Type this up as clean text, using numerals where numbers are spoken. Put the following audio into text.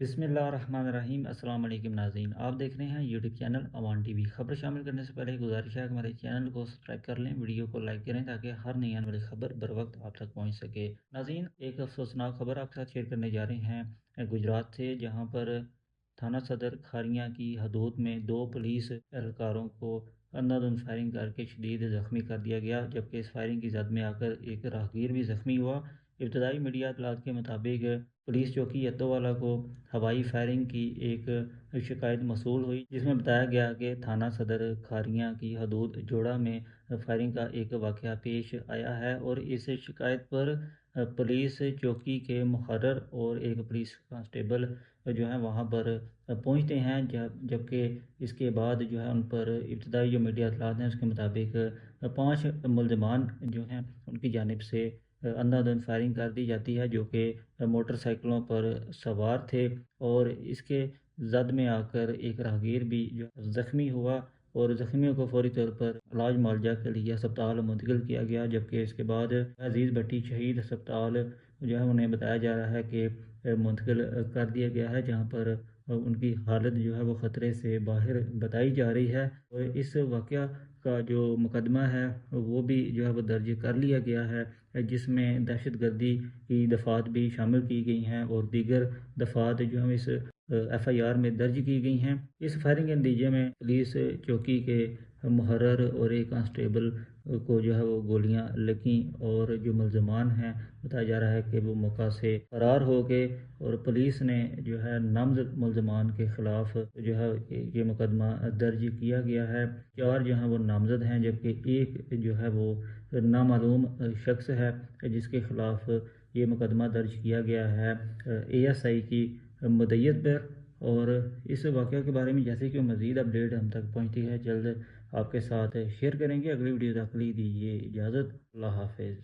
بسم اللہ الرحمن الرحیم۔ السلام علیکم ناظرین، آپ دیکھ رہے ہیں یوٹیوب چینل امان ٹی وی۔ خبر شامل کرنے سے پہلے گزارش ہے کہ ہمارے چینل کو سبسکرائب کر لیں، ویڈیو کو لائک کریں تاکہ ہر نئی آنے والی خبر بر وقت آپ تک پہنچ سکے۔ ناظرین، ایک افسوسناک خبر آپ کے ساتھ شیئر کرنے جا رہے ہیں گجرات سے، جہاں پر تھانہ صدر کھاریاں کی حدود میں دو پولیس اہلکاروں کو اندھا فائرنگ کر کے شدید زخمی کر دیا گیا، جبکہ اس فائرنگ کی زد میں آ کر ایک راہگیر بھی زخمی ہوا۔ ابتدائی میڈیا اطلاعات کے مطابق پولیس چوکی یتووالا کو ہوائی فائرنگ کی ایک شکایت موصول ہوئی، جس میں بتایا گیا کہ تھانہ صدر کھاریاں کی حدود جوڑا میں فائرنگ کا ایک واقعہ پیش آیا ہے، اور اس شکایت پر پولیس چوکی کے مقرر اور ایک پولیس کانسٹیبل جو ہیں وہاں پر پہنچتے ہیں، جبکہ اس کے بعد جو ہے ان پر ابتدائی جو میڈیا اطلاعات ہیں اس کے مطابق 5 ملزمان جو ہیں ان کی جانب سے اندھا دھند فائرنگ کر دی جاتی ہے، جو کہ موٹر سائیکلوں پر سوار تھے، اور اس کے زد میں آ کر ایک راہگیر بھی جو زخمی ہوا، اور زخمیوں کو فوری طور پر علاج معالجہ کے لیے اسپتال منتقل کیا گیا، جبکہ اس کے بعد عزیز بھٹی شہید اسپتال جو ہے انہیں بتایا جا رہا ہے کہ منتقل کر دیا گیا ہے، جہاں پر ان کی حالت جو ہے وہ خطرے سے باہر بتائی جا رہی ہے۔ اور اس واقعہ کا جو مقدمہ ہے وہ بھی جو ہے وہ درج کر لیا گیا ہے، جس میں دہشت گردی کی دفعات بھی شامل کی گئی ہیں اور دیگر دفعات جو ہیں اس ایف آئی آر میں درج کی گئی ہیں۔ اس فائرنگ کے نتیجے میں پولیس چوکی کے محرر اور ایک کانسٹیبل کو جو ہے وہ گولیاں لگیں، اور جو ملزمان ہیں بتایا جا رہا ہے کہ وہ موقع سے فرار ہو گئے، اور پولیس نے جو ہے نامزد ملزمان کے خلاف جو ہے یہ مقدمہ درج کیا گیا ہے۔ 4 جو ہیں وہ نامزد ہیں، جبکہ ایک جو ہے وہ نامعلوم شخص ہے جس کے خلاف یہ مقدمہ درج کیا گیا ہے اے ایس آئی کی مدعیت پر۔ اور اس واقعہ کے بارے میں جیسے کہ مزید اپڈیٹ ہم تک پہنچتی ہے جلد آپ کے ساتھ شیئر کریں گے۔ اگلی ویڈیو تک کے لیے دیجیے اجازت۔ اللہ حافظ۔